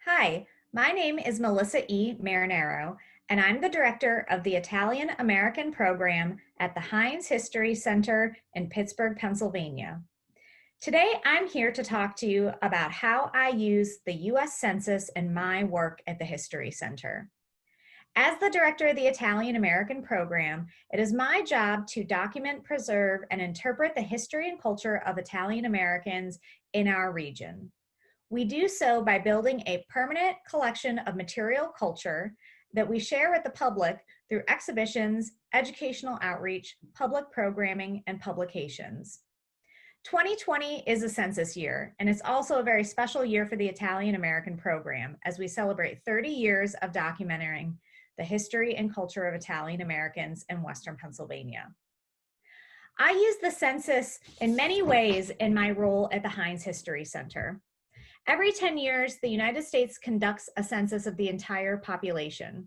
Hi, my name is Melissa E. Marinero, and I'm the director of the Italian American program at the Heinz History Center in Pittsburgh, Pennsylvania. Today, I'm here to talk to you about how I use the U.S. Census in my work at the History Center. As the director of the Italian American program, it is my job to document, preserve, and interpret the history and culture of Italian Americans in our region. We do so by building a permanent collection of material culture that we share with the public through exhibitions, educational outreach, public programming, and publications. 2020 is a census year, and it's also a very special year for the Italian American program as we celebrate 30 years of documenting the history and culture of Italian Americans in Western Pennsylvania. I use the census in many ways in my role at the Heinz History Center. Every 10 years, the United States conducts a census of the entire population.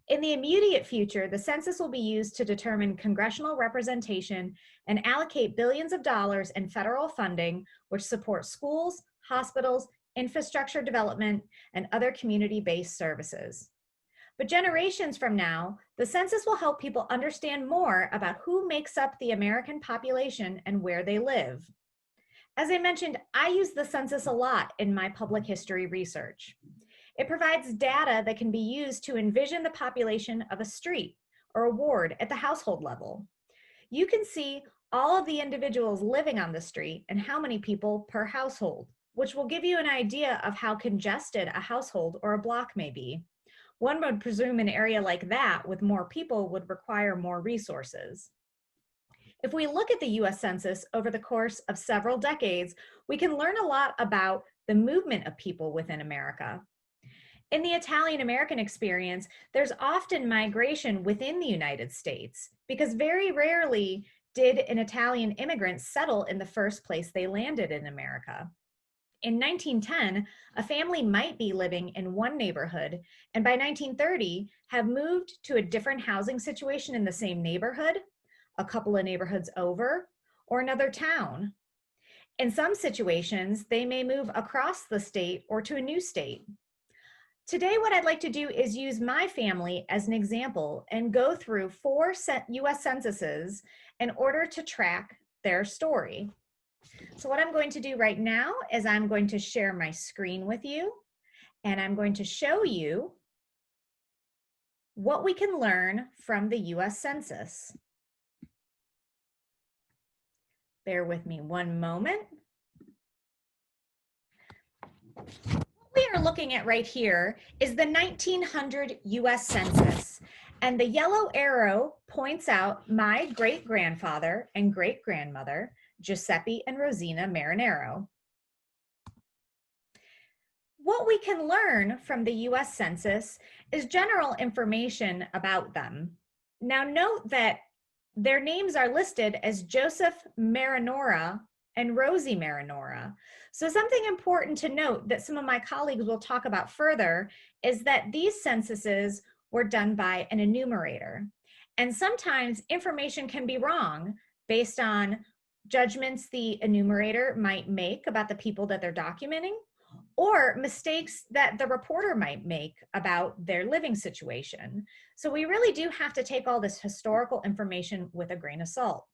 In the immediate future, the census will be used to determine congressional representation and allocate billions of dollars in federal funding, which support schools, hospitals, infrastructure development, and other community-based services. But generations from now, the census will help people understand more about who makes up the American population and where they live. As I mentioned, I use the census a lot in my public history research. It provides data that can be used to envision the population of a street or a ward at the household level. You can see all of the individuals living on the street and how many people per household, which will give you an idea of how congested a household or a block may be. One would presume an area like that with more people would require more resources. If we look at the US Census over the course of several decades, we can learn a lot about the movement of people within America. In the Italian American experience, there's often migration within the United States because very rarely did an Italian immigrant settle in the first place they landed in America. In 1910, a family might be living in one neighborhood and by 1930 have moved to a different housing situation in the same neighborhood, a couple of neighborhoods over, or another town. In some situations, they may move across the state or to a new state. Today, what I'd like to do is use my family as an example and go through 4 US censuses in order to track their story. So what I'm going to do right now is I'm going to share my screen with you, and I'm going to show you what we can learn from the US Census. Bear with me one moment. What we are looking at right here is the 1900 US Census, and the yellow arrow points out my great-grandfather and great-grandmother, Giuseppe and Rosina Marinero. What we can learn from the US Census is general information about them. Now note that their names are listed as Joseph Marinora and Rosie Marinora. So something important to note that some of my colleagues will talk about further is that these censuses were done by an enumerator. And sometimes information can be wrong based on judgments the enumerator might make about the people that they're documenting, or mistakes that the reporter might make about their living situation. So we really do have to take all this historical information with a grain of salt.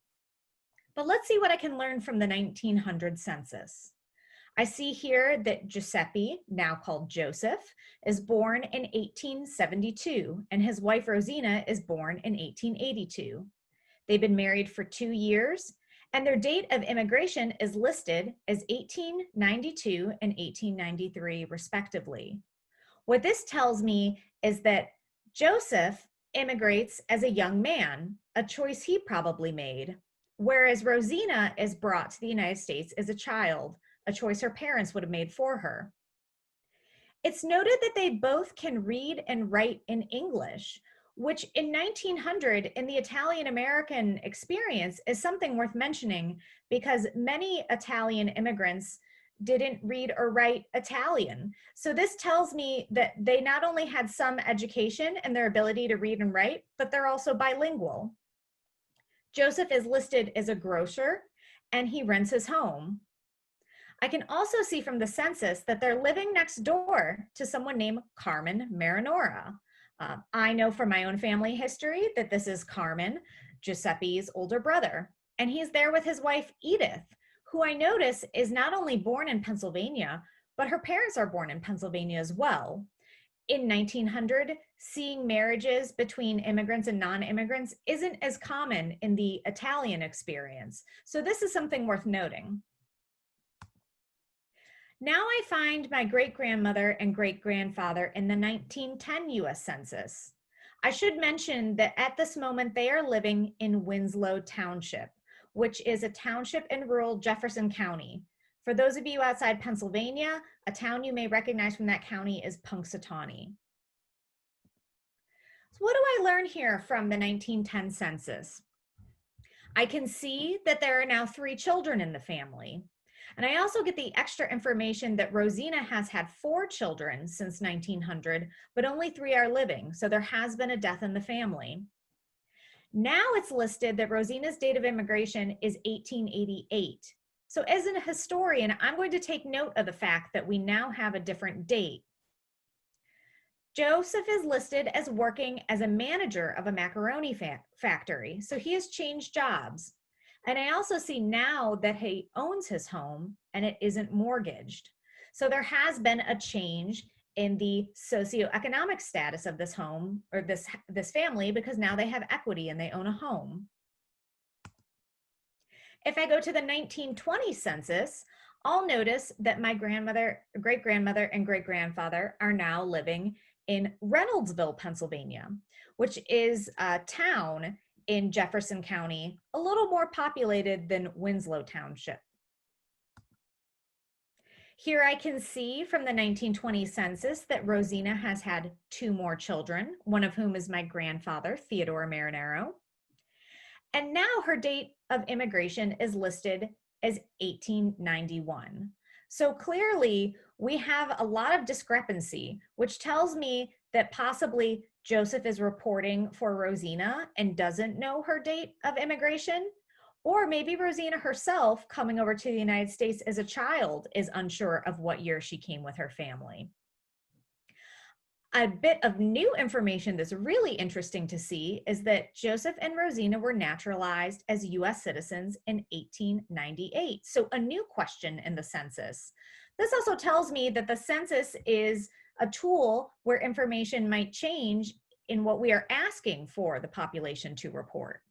But let's see what I can learn from the 1900 census. I see here that Giuseppe, now called Joseph, is born in 1872, and his wife Rosina is born in 1882. They've been married for 2 years, and their date of immigration is listed as 1892 and 1893, respectively. What this tells me is that Joseph immigrates as a young man, a choice he probably made, whereas Rosina is brought to the United States as a child, a choice her parents would have made for her. It's noted that they both can read and write in English, which in 1900 in the Italian American experience is something worth mentioning because many Italian immigrants didn't read or write Italian. So this tells me that they not only had some education and their ability to read and write, but they're also bilingual. Joseph is listed as a grocer and he rents his home. I can also see from the census that they're living next door to someone named Carmen Marinora. I know from my own family history that this is Carmen, Giuseppe's older brother, and he's there with his wife, Edith, who I notice is not only born in Pennsylvania, but her parents are born in Pennsylvania as well. In 1900, seeing marriages between immigrants and non-immigrants isn't as common in the Italian experience. So this is something worth noting. Now I find my great-grandmother and great-grandfather in the 1910 US Census. I should mention that at this moment they are living in Winslow Township, which is a township in rural Jefferson County. For those of you outside Pennsylvania, a town you may recognize from that county is Punxsutawney. So what do I learn here from the 1910 census? I can see that there are now 3 children in the family. And I also get the extra information that Rosina has had 4 children since 1900, but only 3 are living. So there has been a death in the family. Now it's listed that Rosina's date of immigration is 1888. So as a historian, I'm going to take note of the fact that we now have a different date. Joseph is listed as working as a manager of a macaroni factory. So he has changed jobs. And I also see now that he owns his home and it isn't mortgaged. So there has been a change in the socioeconomic status of this home or this family, because now they have equity and they own a home. If I go to the 1920 census, I'll notice that my grandmother, great-grandmother, and great-grandfather are now living in Reynoldsville, Pennsylvania, which is a town in Jefferson County, a little more populated than Winslow Township. Here I can see from the 1920 census that Rosina has had 2 more children, one of whom is my grandfather, Theodore Marinero. And now her date of immigration is listed as 1891. So clearly we have a lot of discrepancy, which tells me that possibly Joseph is reporting for Rosina and doesn't know her date of immigration, or maybe Rosina herself coming over to the United States as a child is unsure of what year she came with her family. A bit of new information that's really interesting to see is that Joseph and Rosina were naturalized as US citizens in 1898. So a new question in the census. This also tells me that the census is a tool where information might change in what we are asking for the population to report.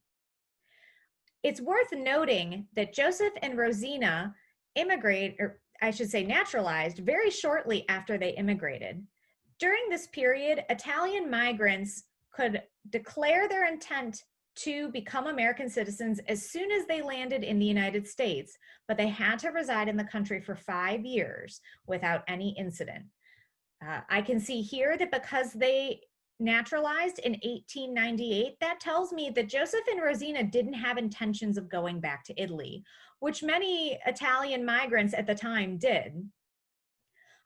It's worth noting that Joseph and Rosina naturalized very shortly after they immigrated. During this period, Italian migrants could declare their intent to become American citizens as soon as they landed in the United States, but they had to reside in the country for 5 years without any incident. I can see here that because they naturalized in 1898, that tells me that Joseph and Rosina didn't have intentions of going back to Italy, which many Italian migrants at the time did.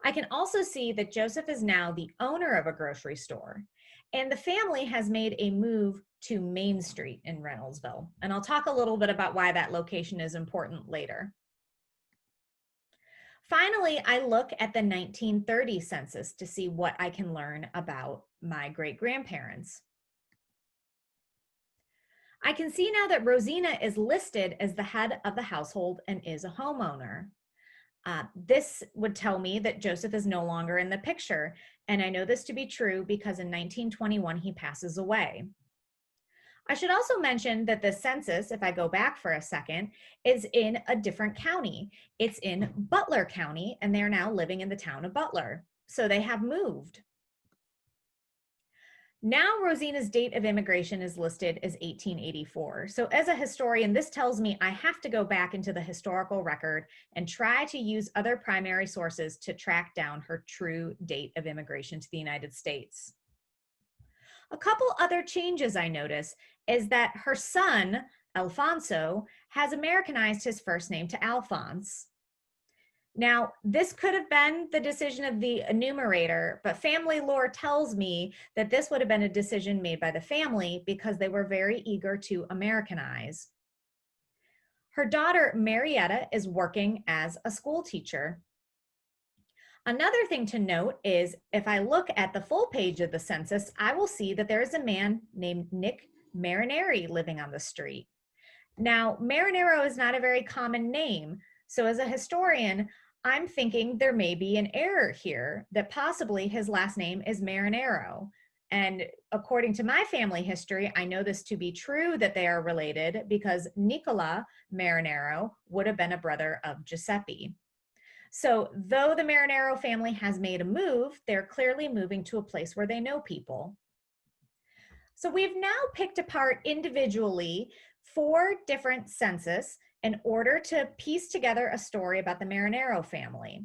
I can also see that Joseph is now the owner of a grocery store, and the family has made a move to Main Street in Reynoldsville. And I'll talk a little bit about why that location is important later. Finally, I look at the 1930 census to see what I can learn about my great-grandparents. I can see now that Rosina is listed as the head of the household and is a homeowner. This would tell me that Joseph is no longer in the picture, and I know this to be true because in 1921 he passes away. I should also mention that the census, if I go back for a second, is in a different county. It's in Butler County, and they're now living in the town of Butler. So they have moved. Now Rosina's date of immigration is listed as 1884. So as a historian, this tells me I have to go back into the historical record and try to use other primary sources to track down her true date of immigration to the United States. A couple other changes I notice is that her son, Alfonso, has Americanized his first name to Alphonse. Now, this could have been the decision of the enumerator, but family lore tells me that this would have been a decision made by the family because they were very eager to Americanize. Her daughter, Marietta, is working as a school teacher. Another thing to note is if I look at the full page of the census, I will see that there is a man named Nick Marineri living on the street. Now, Marinero is not a very common name, so as a historian, I'm thinking there may be an error here, that possibly his last name is Marinero. And according to my family history, I know this to be true that they are related because Nicola Marinero would have been a brother of Giuseppe. So though the Marinero family has made a move, they're clearly moving to a place where they know people. So we've now picked apart individually 4 different census in order to piece together a story about the Marinero family.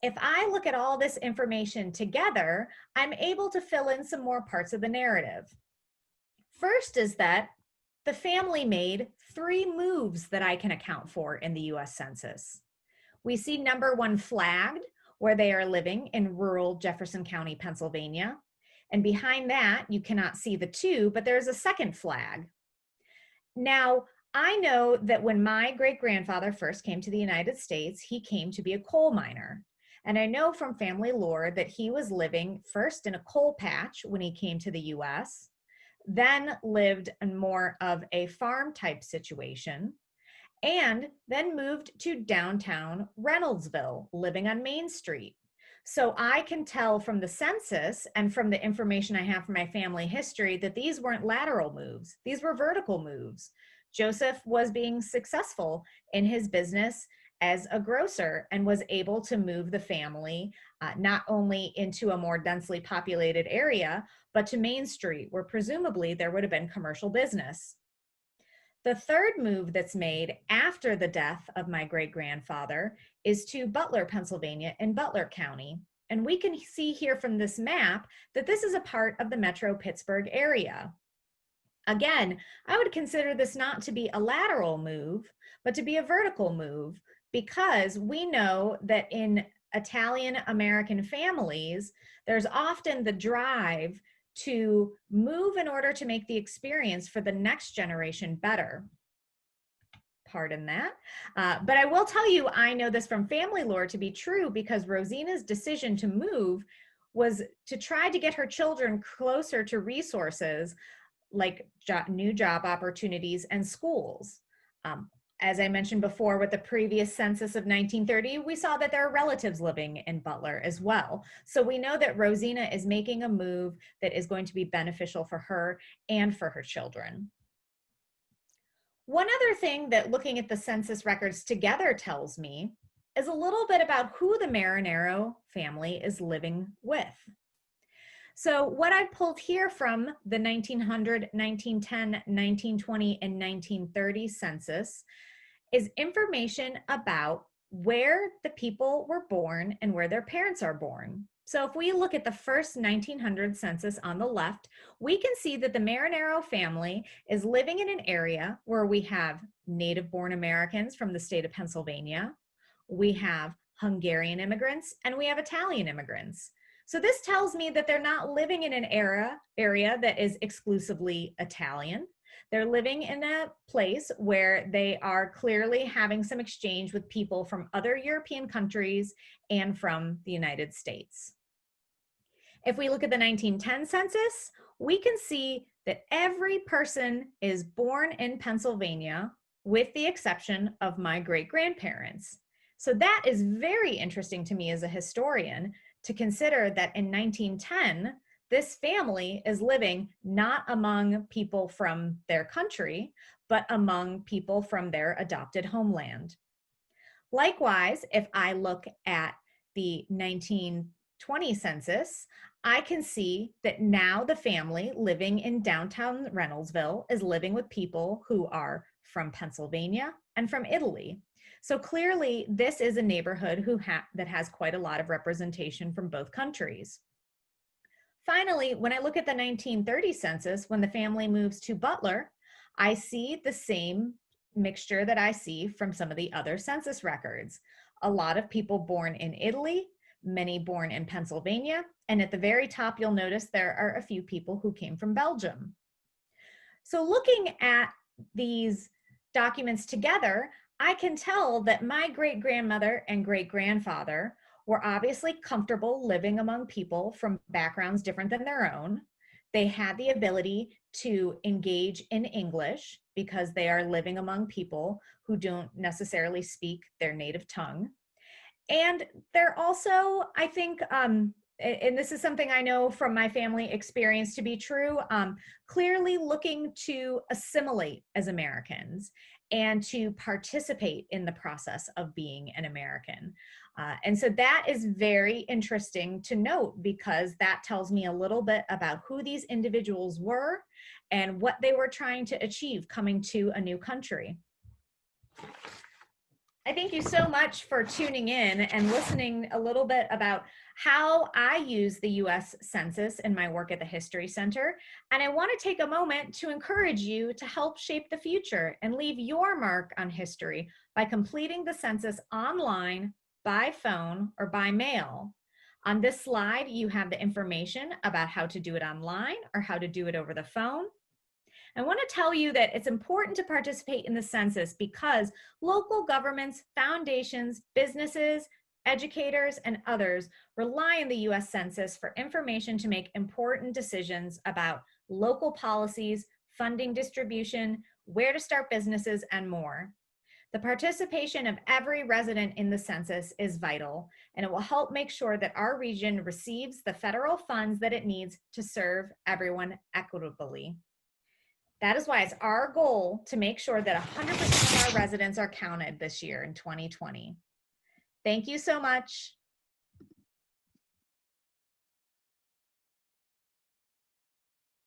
If I look at all this information together, I'm able to fill in some more parts of the narrative. First is that the family made 3 moves that I can account for in the US Census. We see number 1 flagged, where they are living in rural Jefferson County, Pennsylvania. And behind that, you cannot see the 2, but there's a second flag. Now, I know that when my great-grandfather first came to the United States, he came to be a coal miner. And I know from family lore that he was living first in a coal patch when he came to the US, then lived in more of a farm type situation, and then moved to downtown Reynoldsville, living on Main Street. So I can tell from the census and from the information I have from my family history that these weren't lateral moves, these were vertical moves. Joseph was being successful in his business as a grocer and was able to move the family not only into a more densely populated area, but to Main Street, where presumably there would have been commercial business. The third move that's made after the death of my great-grandfather is to Butler, Pennsylvania in Butler County. And we can see here from this map that this is a part of the Metro Pittsburgh area. Again, I would consider this not to be a lateral move, but to be a vertical move, because we know that in Italian American families, there's often the drive to move in order to make the experience for the next generation better. Pardon that. But I will tell you, I know this from family lore to be true because Rosina's decision to move was to try to get her children closer to resources like new job opportunities and schools. As I mentioned before, with the previous census of 1930, we saw that there are relatives living in Butler as well. So we know that Rosina is making a move that is going to be beneficial for her and for her children. One other thing that looking at the census records together tells me is a little bit about who the Marinero family is living with. So what I've pulled here from the 1900, 1910, 1920, and 1930 census is information about where the people were born and where their parents are born. So if we look at the first 1900 census on the left, we can see that the Marinero family is living in an area where we have native-born Americans from the state of Pennsylvania, we have Hungarian immigrants, and we have Italian immigrants. So this tells me that they're not living in an area that is exclusively Italian. They're living in a place where they are clearly having some exchange with people from other European countries and from the United States. If we look at the 1910 census, we can see that every person is born in Pennsylvania with the exception of my great-grandparents. So that is very interesting to me as a historian to consider that in 1910, this family is living not among people from their country, but among people from their adopted homeland. Likewise, if I look at the 1920 census, I can see that now the family living in downtown Reynoldsville is living with people who are from Pennsylvania and from Italy. So clearly, this is a neighborhood that has quite a lot of representation from both countries. Finally, when I look at the 1930 census, when the family moves to Butler, I see the same mixture that I see from some of the other census records. A lot of people born in Italy, many born in Pennsylvania, and at the very top, you'll notice there are a few people who came from Belgium. So looking at these documents together, I can tell that my great-grandmother and great-grandfather were obviously comfortable living among people from backgrounds different than their own. They had the ability to engage in English because they are living among people who don't necessarily speak their native tongue. And they're also, I think, and this is something I know from my family experience to be true, clearly looking to assimilate as Americans and to participate in the process of being an American. And so that is very interesting to note because that tells me a little bit about who these individuals were and what they were trying to achieve coming to a new country. I thank you so much for tuning in and listening a little bit about how I use the US Census in my work at the History Center. And I want to take a moment to encourage you to help shape the future and leave your mark on history by completing the census online, by phone, or by mail. On this slide, you have the information about how to do it online or how to do it over the phone. I want to tell you that it's important to participate in the census because local governments, foundations, businesses, educators, and others rely on the US Census for information to make important decisions about local policies, funding distribution, where to start businesses, and more. The participation of every resident in the census is vital, and it will help make sure that our region receives the federal funds that it needs to serve everyone equitably. That is why it's our goal to make sure that 100% of our residents are counted this year in 2020. Thank you so much.